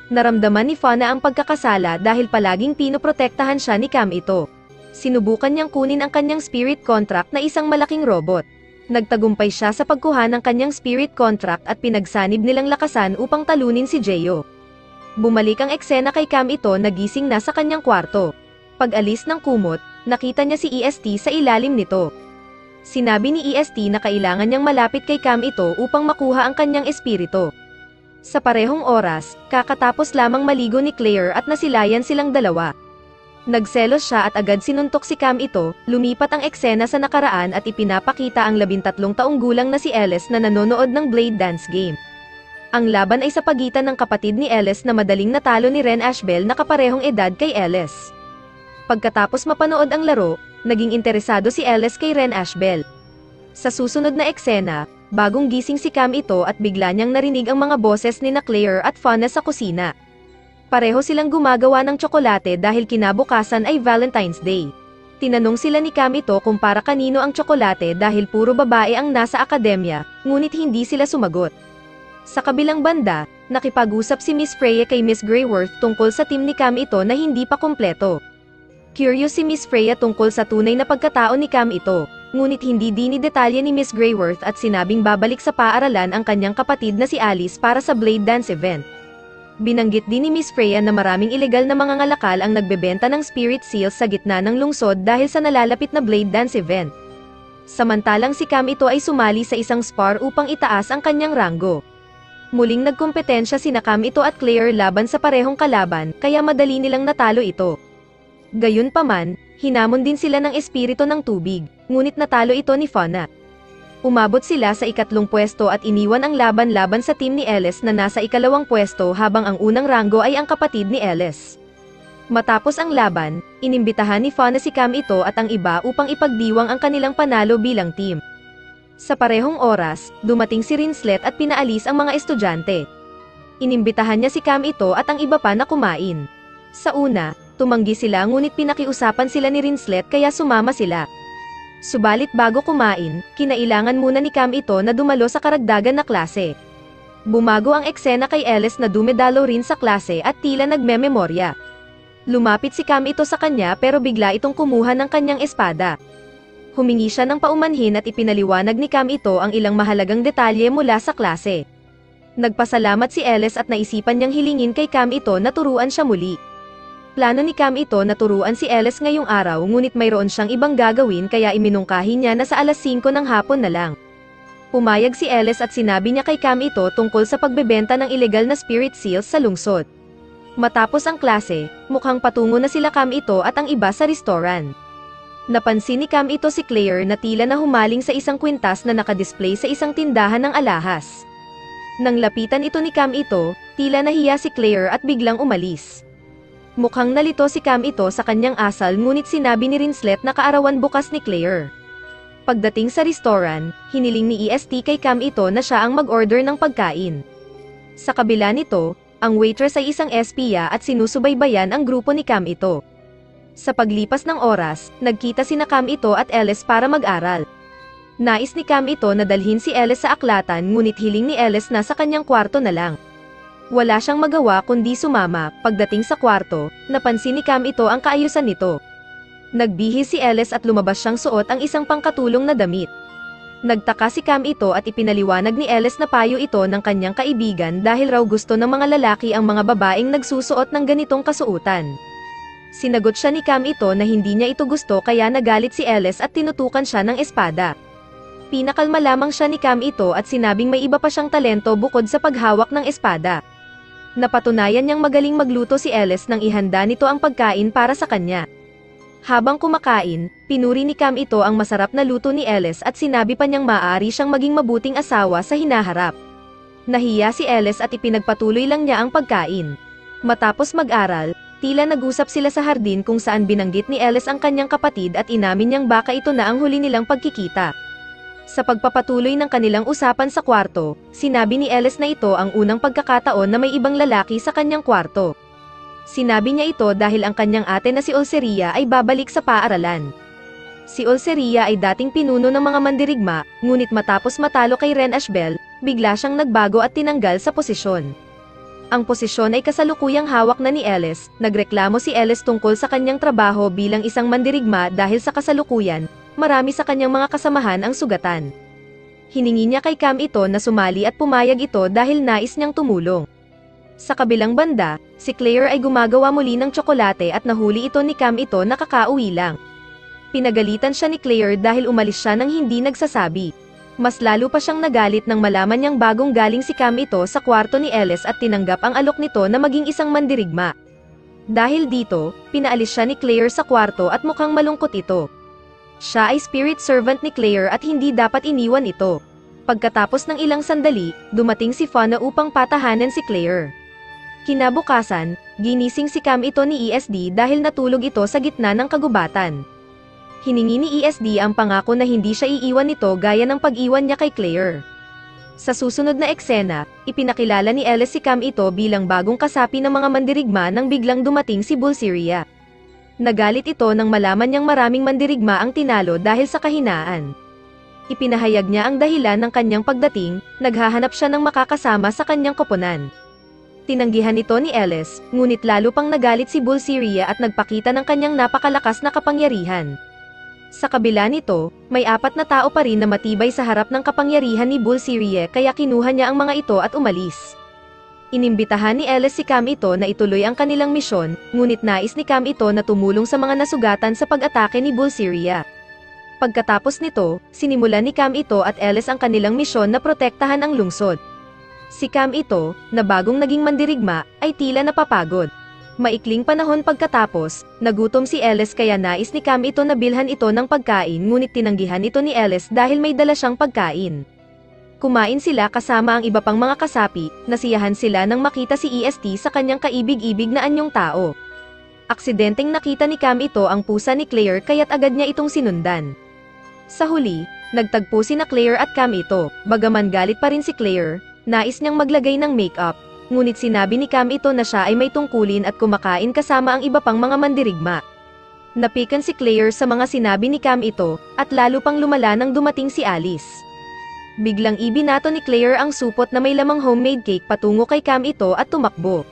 Naramdaman ni Fauna ang pagkakasala dahil palaging pinoprotektahan siya ni Cam ito. Sinubukan niyang kunin ang kanyang spirit contract na isang malaking robot. Nagtagumpay siya sa pagkuha ng kanyang spirit contract at pinagsanib nilang lakasan upang talunin si Jeyo. Bumalik ang eksena kay Cam ito na gising na sa kanyang kwarto. Pag-alis ng kumot, nakita niya si EST sa ilalim nito. Sinabi ni EST na kailangan niyang malapit kay Cam ito upang makuha ang kanyang espiritu. Sa parehong oras, kakatapos lamang maligo ni Claire at nasilayan silang dalawa. Nagselos siya at agad sinuntok si Cam ito, lumipat ang eksena sa nakaraan at ipinapakita ang 13 taong gulang na si Ellis na nanonood ng Blade Dance game. Ang laban ay sa pagitan ng kapatid ni Ellis na madaling natalo ni Ren Ashbel na kaparehong edad kay Ellis. Pagkatapos mapanood ang laro, naging interesado si Ellis kay Ren Ashbel. Sa susunod na eksena, bagong gising si Cam ito at bigla niyang narinig ang mga boses ni Claire at Fauna sa kusina. Pareho silang gumagawa ng tsokolate dahil kinabukasan ay Valentine's Day. Tinanong sila ni Cam ito kung para kanino ang tsokolate dahil puro babae ang nasa akademya, ngunit hindi sila sumagot. Sa kabilang banda, nakipag-usap si Miss Freya kay Miss Greyworth tungkol sa team ni Cam ito na hindi pa kumpleto. Curious si Miss Freya tungkol sa tunay na pagkatao ni Cam ito, ngunit hindi dinidetalye ni Miss Greyworth at sinabing babalik sa paaralan ang kanyang kapatid na si Alice para sa Blade Dance event. Binanggit din ni Miss Freya na maraming ilegal na mga ngalakal ang nagbebenta ng spirit seals sa gitna ng lungsod dahil sa nalalapit na Blade Dance event. Samantalang si Cam ito ay sumali sa isang spar upang itaas ang kanyang ranggo. Muling nagkompetensya sina Cam ito at Claire laban sa parehong kalaban, kaya madali nilang natalo ito. Gayunpaman, hinamon din sila ng espiritu ng tubig, ngunit natalo ito ni Fauna. Umabot sila sa ikatlong pwesto at iniwan ang laban-laban sa team ni Ellis na nasa ikalawang pwesto habang ang unang ranggo ay ang kapatid ni Ellis. Matapos ang laban, inimbitahan ni Fauna si Cam ito at ang iba upang ipagdiwang ang kanilang panalo bilang team. Sa parehong oras, dumating si Rinslet at pinaalis ang mga estudyante. Inimbitahan niya si Cam ito at ang iba pa na kumain. Sa una, tumanggi sila ngunit pinakiusapan sila ni Rinslet kaya sumama sila. Subalit bago kumain, kinailangan muna ni Cam ito na dumalo sa karagdagan na klase. Bumago ang eksena kay Ellis na dumedalo rin sa klase at tila nagmememorya. Lumapit si Cam ito sa kanya pero bigla itong kumuha ng kanyang espada. Humingi siya ng paumanhin at ipinaliwanag ni Cam ito ang ilang mahalagang detalye mula sa klase. Nagpasalamat si Ellis at naisipan niyang hilingin kay Cam ito na turuan siya muli. Plano ni Cam ito na turuan si Ellis ngayong araw ngunit mayroon siyang ibang gagawin kaya iminungkahi niya na sa alas 5 ng hapon na lang. Pumayag si Ellis at sinabi niya kay Cam ito tungkol sa pagbebenta ng ilegal na spirit seals sa lungsod. Matapos ang klase, mukhang patungo na sila Cam ito at ang iba sa restoran. Napansin ni Cam ito si Claire na tila na humaling sa isang kwintas na nakadisplay sa isang tindahan ng alahas. Nang lapitan ito ni Cam ito, tila nahiya si Claire at biglang umalis. Mukhang nalito si Cam ito sa kanyang asal ngunit sinabi ni Rinslet na kaarawan bukas ni Claire. Pagdating sa restoran, hiniling ni EST kay Cam ito na siya ang mag-order ng pagkain. Sa kabila nito, ang waitress ay isang espiya at sinusubaybayan ang grupo ni Cam ito. Sa paglipas ng oras, nagkita sina Cam ito at Ellis para mag-aral. Nais ni Cam ito na dalhin si Ellis sa aklatan ngunit hiling ni Ellis na sa kanyang kwarto na lang. Wala siyang magawa kundi sumama. Pagdating sa kwarto, napansin ni Cam ito ang kaayusan nito. Nagbihis si Ellis at lumabas siyang suot ang isang pangkatulong na damit. Nagtaka si Cam ito at ipinaliwanag ni Ellis na payo ito ng kanyang kaibigan dahil raw gusto ng mga lalaki ang mga babaeng nagsusuot ng ganitong kasuutan. Sinagot siya ni Cam ito na hindi niya ito gusto kaya nagalit si Ellis at tinutukan siya ng espada. Pinakalma lamang siya ni Cam ito at sinabing may iba pa siyang talento bukod sa paghawak ng espada. Napatunayan niyang magaling magluto si Ellis nang ihanda nito ang pagkain para sa kanya. Habang kumakain, pinuri ni Cam ito ang masarap na luto ni Ellis at sinabi pa niyang maaari siyang maging mabuting asawa sa hinaharap. Nahiya si Ellis at ipinagpatuloy lang niya ang pagkain. Matapos mag-aral, tila nag-usap sila sa hardin kung saan binanggit ni Ellis ang kanyang kapatid at inamin niyang baka ito na ang huli nilang pagkikita. Sa pagpapatuloy ng kanilang usapan sa kwarto, sinabi ni Ellis na ito ang unang pagkakataon na may ibang lalaki sa kanyang kwarto. Sinabi niya ito dahil ang kanyang ate na si Ulceria ay babalik sa paaralan. Si Ulceria ay dating pinuno ng mga mandirigma, ngunit matapos matalo kay Ren Ashbel, bigla siyang nagbago at tinanggal sa posisyon. Ang posisyon ay kasalukuyang hawak na ni Ellis. Nagreklamo si Ellis tungkol sa kanyang trabaho bilang isang mandirigma dahil sa kasalukuyan, marami sa kanyang mga kasamahan ang sugatan. Hiningi niya kay Cam ito na sumali at pumayag ito dahil nais niyang tumulong. Sa kabilang banda, si Claire ay gumagawa muli ng tsokolate at nahuli ito ni Cam ito na kakauwi lang. Pinagalitan siya ni Claire dahil umalis siya nang hindi nagsasabi. Mas lalo pa siyang nagalit nang malaman niyang bagong galing si Cam ito sa kwarto ni Ellis at tinanggap ang alok nito na maging isang mandirigma. Dahil dito, pinaalis siya ni Claire sa kwarto at mukhang malungkot ito. Siya ay spirit servant ni Claire at hindi dapat iniwan ito. Pagkatapos ng ilang sandali, dumating si Fauna upang patahanan si Claire. Kinabukasan, ginising si Cam ito ni ESD dahil natulog ito sa gitna ng kagubatan. Hiningi ni ESD ang pangako na hindi siya iiwan nito gaya ng pag-iwan niya kay Claire. Sa susunod na eksena, ipinakilala ni Ellis si Cam ito bilang bagong kasapi ng mga mandirigma nang biglang dumating si Bulsiria. Nagalit ito nang malaman niyang maraming mandirigma ang tinalo dahil sa kahinaan. Ipinahayag niya ang dahilan ng kanyang pagdating, naghahanap siya ng makakasama sa kanyang koponan. Tinanggihan ito ni Ellis, ngunit lalo pang nagalit si Bulsiria at nagpakita ng kanyang napakalakas na kapangyarihan. Sa kabila nito, may 4 na tao pa rin na matibay sa harap ng kapangyarihan ni Bulsiria kaya kinuha niya ang mga ito at umalis. Inimbitahan ni Ellis si Cam ito na ituloy ang kanilang misyon, ngunit nais ni Cam ito na tumulong sa mga nasugatan sa pag-atake ni Bulsiria. Pagkatapos nito, sinimulan ni Cam ito at Ellis ang kanilang misyon na protektahan ang lungsod. Si Cam ito, na bagong naging mandirigma, ay tila napapagod. Maikling panahon pagkatapos, nagutom si Ellis kaya nais ni Cam ito na bilhan ito ng pagkain ngunit tinanggihan ito ni Ellis dahil may dala siyang pagkain. Kumain sila kasama ang iba pang mga kasapi, nasiyahan sila nang makita si EST sa kanyang kaibig-ibig na anyong tao. Aksidenteng nakita ni Cam ito ang pusa ni Claire kaya't agad niya itong sinundan. Sa huli, nagtagpo sina Claire at Cam ito, bagaman galit pa rin si Claire, nais niyang maglagay ng makeup, ngunit sinabi ni Cam ito na siya ay may tungkulin at kumakain kasama ang iba pang mga mandirigma. Napikan si Claire sa mga sinabi ni Cam ito, at lalo pang lumala nang dumating si Alice. Biglang ibinato ni Claire ang supot na may lamang homemade cake patungo kay Cam ito at tumakbo.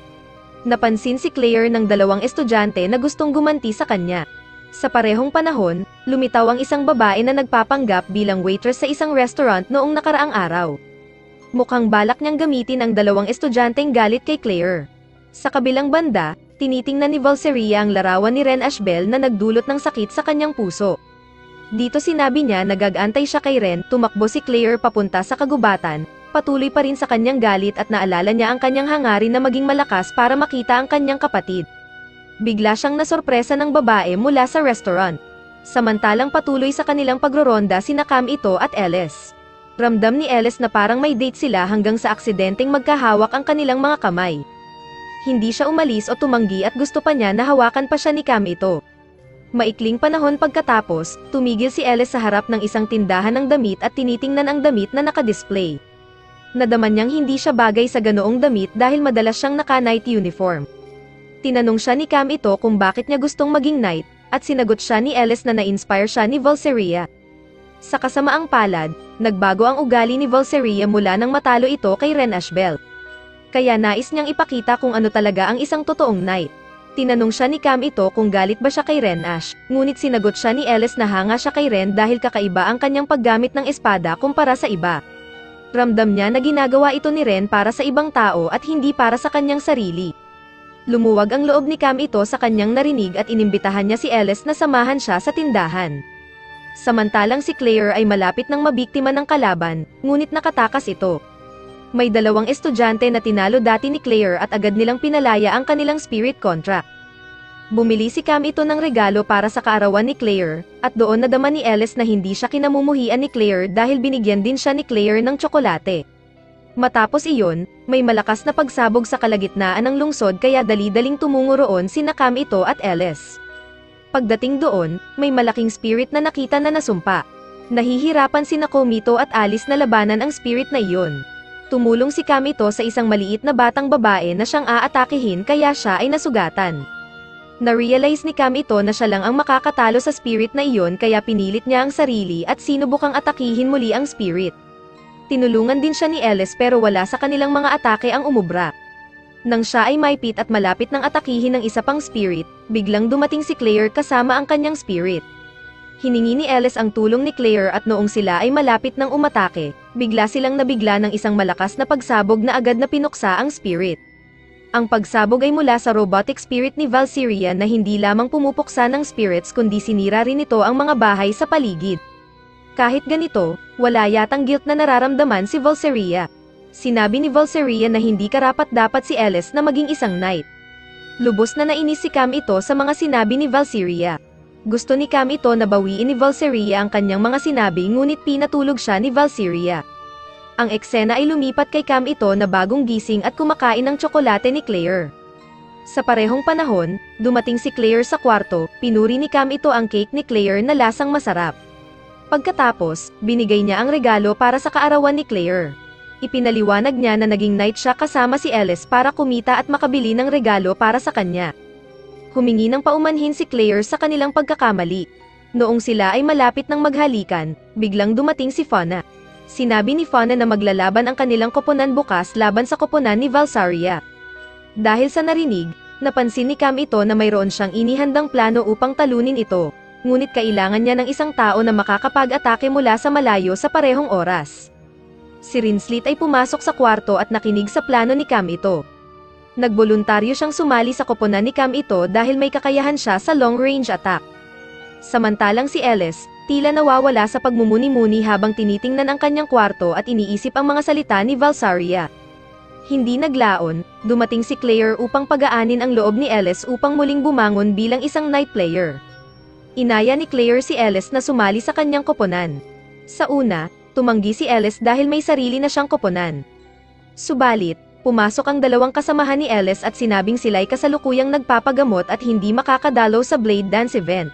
Napansin si Claire ng dalawang estudyante na gustong gumanti sa kanya. Sa parehong panahon, lumitaw ang isang babae na nagpapanggap bilang waitress sa isang restaurant noong nakaraang araw. Mukhang balak niyang gamitin ang dalawang estudyanteng galit kay Claire. Sa kabilang banda, tinitingnan ni Valseria ang larawan ni Ren Ashbel na nagdulot ng sakit sa kanyang puso. Dito sinabi niya na gag-antay siya kay Ren, tumakbo si Claire papunta sa kagubatan, patuloy pa rin sa kanyang galit at naalala niya ang kanyang hangarin na maging malakas para makita ang kanyang kapatid. Bigla siyang nasorpresa ng babae mula sa restaurant. Samantalang patuloy sa kanilang pagroronda sina Cam ito at Ellis. Ramdam ni Ellis na parang may date sila hanggang sa aksidenteng magkahawak ang kanilang mga kamay. Hindi siya umalis o tumanggi at gusto pa niya na hawakan pa siya ni Cam ito. Maikling panahon pagkatapos, tumigil si Ellis sa harap ng isang tindahan ng damit at tinitingnan ang damit na nakadisplay. Nadaman niyang hindi siya bagay sa ganoong damit dahil madalas siyang naka-night uniform. Tinanong siya ni Cam ito kung bakit niya gustong maging knight, at sinagot siya ni Ellis na na-inspire siya ni Valseria. Sa kasamaang palad, nagbago ang ugali ni Valseria mula nang matalo ito kay Ren Ashbel. Kaya nais niyang ipakita kung ano talaga ang isang totoong knight. Tinanong siya ni Cam ito kung galit ba siya kay Ren Ash, ngunit sinagot siya ni Ellis na hanga siya kay Ren dahil kakaiba ang kanyang paggamit ng espada kumpara sa iba. Ramdam niya na ginagawa ito ni Ren para sa ibang tao at hindi para sa kanyang sarili. Lumuwag ang loob ni Cam ito sa kanyang narinig at inimbitahan niya si Ellis na samahan siya sa tindahan. Samantalang si Claire ay malapit ng mabiktima ng kalaban, ngunit nakatakas ito. May dalawang estudyante na tinalo dati ni Claire at agad nilang pinalaya ang kanilang spirit contract. Bumili si Cam ito ng regalo para sa kaarawan ni Claire, at doon nadama ni Ellis na hindi siya kinamumuhian ni Claire dahil binigyan din siya ni Claire ng tsokolate. Matapos iyon, may malakas na pagsabog sa kalagitnaan ng lungsod kaya dali-daling tumungo roon sina Cam ito at Ellis. Pagdating doon, may malaking spirit na nakita na nasumpa. Nahihirapan sina Komito at Alice na labanan ang spirit na iyon. Tumulong si Cam ito sa isang maliit na batang babae na siyang aatakihin kaya siya ay nasugatan. Na-realize ni Cam ito na siya lang ang makakatalo sa spirit na iyon kaya pinilit niya ang sarili at sinubukang atakihin muli ang spirit. Tinulungan din siya ni Ellis pero wala sa kanilang mga atake ang umubra. Nang siya ay maipit at malapit ng atakihin ng isa pang spirit, biglang dumating si Claire kasama ang kanyang spirit. Hiningi ni Ellis ang tulong ni Claire at noong sila ay malapit ng umatake, bigla silang nabigla ng isang malakas na pagsabog na agad na pinuksa ang spirit. Ang pagsabog ay mula sa robotic spirit ni Valseria na hindi lamang pumupuksa ng spirits kundi sinira rin ito ang mga bahay sa paligid. Kahit ganito, wala yatang guilt na nararamdaman si Valseria. Sinabi ni Valseria na hindi karapat-dapat si Ellis na maging isang knight. Lubos na nainis si Cam ito sa mga sinabi ni Valseria. Gusto ni Cam ito na bawiin ni Valseria ang kanyang mga sinabi ngunit pinatulog siya ni Valseria. Ang eksena ay lumipat kay Cam ito na bagong gising at kumakain ng tsokolate ni Claire. Sa parehong panahon, dumating si Claire sa kwarto, pinuri ni Cam ito ang cake ni Claire na lasang masarap. Pagkatapos, binigay niya ang regalo para sa kaarawan ni Claire. Ipinaliwanag niya na naging knight siya kasama si Ellis para kumita at makabili ng regalo para sa kanya. Humingi ng paumanhin si Claire sa kanilang pagkakamali. Noong sila ay malapit ng maghalikan, biglang dumating si Fauna. Sinabi ni Fauna na maglalaban ang kanilang koponan bukas laban sa koponan ni Valseria. Dahil sa narinig, napansin ni Cam ito na mayroon siyang inihandang plano upang talunin ito, ngunit kailangan niya ng isang tao na makakapag-atake mula sa malayo sa parehong oras. Si Rinslit ay pumasok sa kwarto at nakinig sa plano ni Cam ito. Nagboluntaryo siyang sumali sa koponan ni Cam ito dahil may kakayahan siya sa long-range attack. Samantalang si Ellis, tila nawawala sa pagmumuni-muni habang tinitingnan ang kanyang kwarto at iniisip ang mga salita ni Valseria. Hindi naglaon, dumating si Claire upang pagaanin ang loob ni Ellis upang muling bumangon bilang isang knight player. Inaya ni Claire si Ellis na sumali sa kanyang koponan. Sa una, tumanggi si Ellis dahil may sarili na siyang koponan. Subalit, pumasok ang dalawang kasamahan ni Ellis at sinabing sila'y kasalukuyang nagpapagamot at hindi makakadalaw sa Blade Dance event.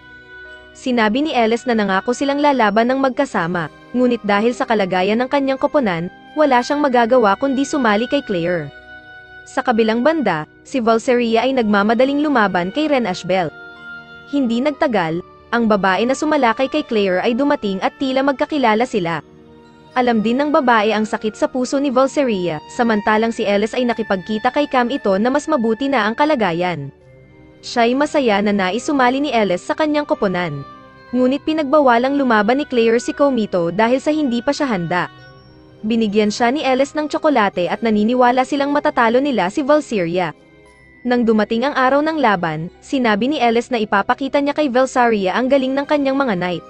Sinabi ni Ellis na nangako silang lalaban ng magkasama, ngunit dahil sa kalagayan ng kanyang koponan, wala siyang magagawa kundi sumali kay Claire. Sa kabilang banda, si Valseria ay nagmamadaling lumaban kay Ren Ashbel. Hindi nagtagal, ang babae na sumalakay kay Claire ay dumating at tila magkakilala sila. Alam din ng babae ang sakit sa puso ni Valseria, samantalang si Ellis ay nakipagkita kay Cam ito na mas mabuti na ang kalagayan. Siya'y masaya na nais sumali ni Ellis sa kanyang koponan. Ngunit pinagbawalang lumaban ni Claire si Komito dahil sa hindi pa siya handa. Binigyan siya ni Ellis ng tsokolate at naniniwala silang matatalo nila si Valseria. Nang dumating ang araw ng laban, sinabi ni Ellis na ipapakita niya kay Valseria ang galing ng kanyang mga knight.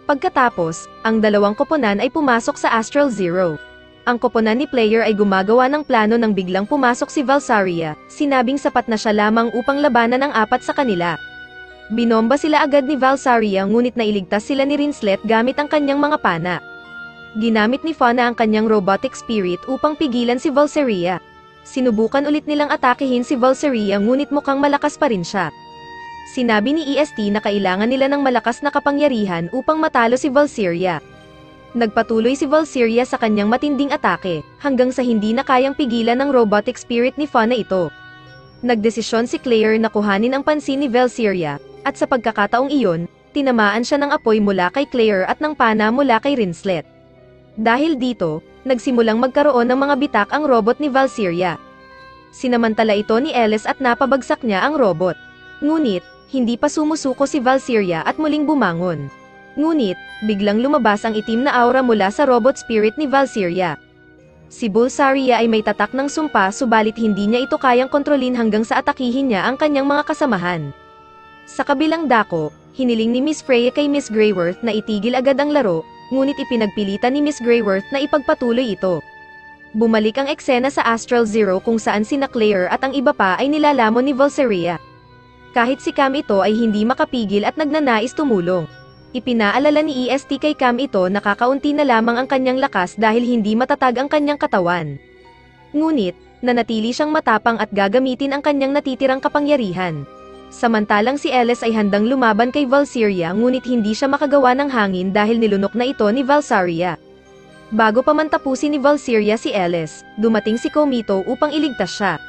Pagkatapos, ang dalawang koponan ay pumasok sa Astral Zero. Ang koponan ni player ay gumagawa ng plano nang biglang pumasok si Valseria, sinabing sapat na siya lamang upang labanan ang apat sa kanila. Binomba sila agad ni Valseria ngunit nailigtas sila ni Rinslet gamit ang kanyang mga pana. Ginamit ni Fauna ang kanyang robotic spirit upang pigilan si Valseria. Sinubukan ulit nilang atakehin si Valseria ngunit mukhang malakas pa rin siya. Sinabi ni EST na kailangan nila ng malakas na kapangyarihan upang matalo si Valseria. Nagpatuloy si Valseria sa kanyang matinding atake, hanggang sa hindi na kayang pigilan ng robotic spirit ni Fauna ito. Nagdesisyon si Claire na kuhanin ang pansin ni Valseria, at sa pagkakataong iyon, tinamaan siya ng apoy mula kay Claire at ng pana mula kay Rinslet. Dahil dito, nagsimulang magkaroon ng mga bitak ang robot ni Valseria. Sinamantala ito ni Ellis at napabagsak niya ang robot. Ngunit, hindi pa sumusuko si Valseria at muling bumangon. Ngunit, biglang lumabas ang itim na aura mula sa robot spirit ni Valseria. Si Valseria ay may tatak ng sumpa subalit hindi niya ito kayang kontrolin hanggang sa atakihin niya ang kanyang mga kasamahan. Sa kabilang dako, hiniling ni Miss Freya kay Miss Greyworth na itigil agad ang laro, ngunit ipinagpilitan ni Miss Greyworth na ipagpatuloy ito. Bumalik ang eksena sa Astral Zero kung saan sina Claire at ang iba pa ay nilalamon ni Valseria. Kahit si Cam ito ay hindi makapigil at nagnanais tumulong. Ipinaalala ni EST kay Cam ito na kakaunti na lamang ang kanyang lakas dahil hindi matatag ang kanyang katawan. Ngunit, nanatili siyang matapang at gagamitin ang kanyang natitirang kapangyarihan. Samantalang si Ellis ay handang lumaban kay Valseria ngunit hindi siya makagawa ng hangin dahil nilunok na ito ni Valseria. Bago pa man tapusin ni Valseria si Ellis, dumating si Komito upang iligtas siya.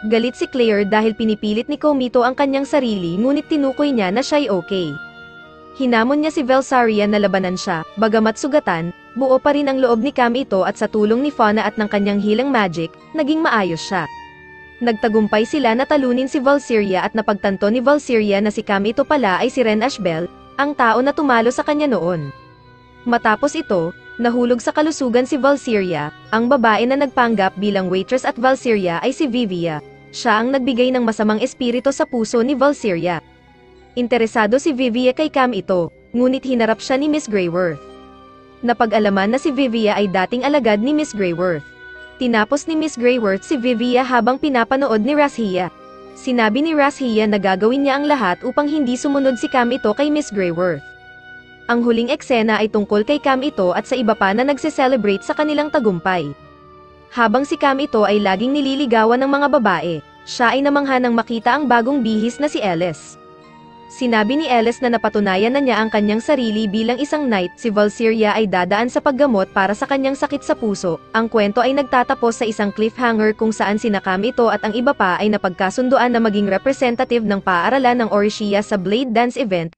Galit si Claire dahil pinipilit ni Komito ang kanyang sarili ngunit tinukoy niya na siya'y okay. Hinamon niya si Valseria na labanan siya, bagamat sugatan, buo pa rin ang loob ni Cam ito at sa tulong ni Fauna at ng kanyang healing magic, naging maayos siya. Nagtagumpay sila na talunin si Valseria at napagtanto ni Valseria na si Cam ito pala ay si Ren Ashbel, ang tao na tumalo sa kanya noon. Matapos ito, nahulog sa kalusugan si Valseria, ang babae na nagpanggap bilang waitress at Valseria ay si Vivia. Siya ang nagbigay ng masamang espiritu sa puso ni Valseria. Interesado si Vivia kay Cam ito, ngunit hinarap siya ni Miss Greyworth. Napag-alaman na si Vivia ay dating alagad ni Miss Greyworth. Tinapos ni Miss Greyworth si Vivia habang pinapanood ni Razhia. Sinabi ni Razhia na gagawin niya ang lahat upang hindi sumunod si Cam ito kay Miss Greyworth. Ang huling eksena ay tungkol kay Cam ito at sa iba pa na nagse-celebrate sa kanilang tagumpay. Habang si Cam ito ay laging nililigawan ng mga babae, siya ay namangha nang makita ang bagong bihis na si Ellis. Sinabi ni Ellis na napatunayan na niya ang kanyang sarili bilang isang knight. Si Valseria ay dadaan sa paggamot para sa kanyang sakit sa puso. Ang kwento ay nagtatapos sa isang cliffhanger kung saan sina Cam ito at ang iba pa ay napagkasunduan na maging representative ng paaralan ng Orisia sa Blade Dance event,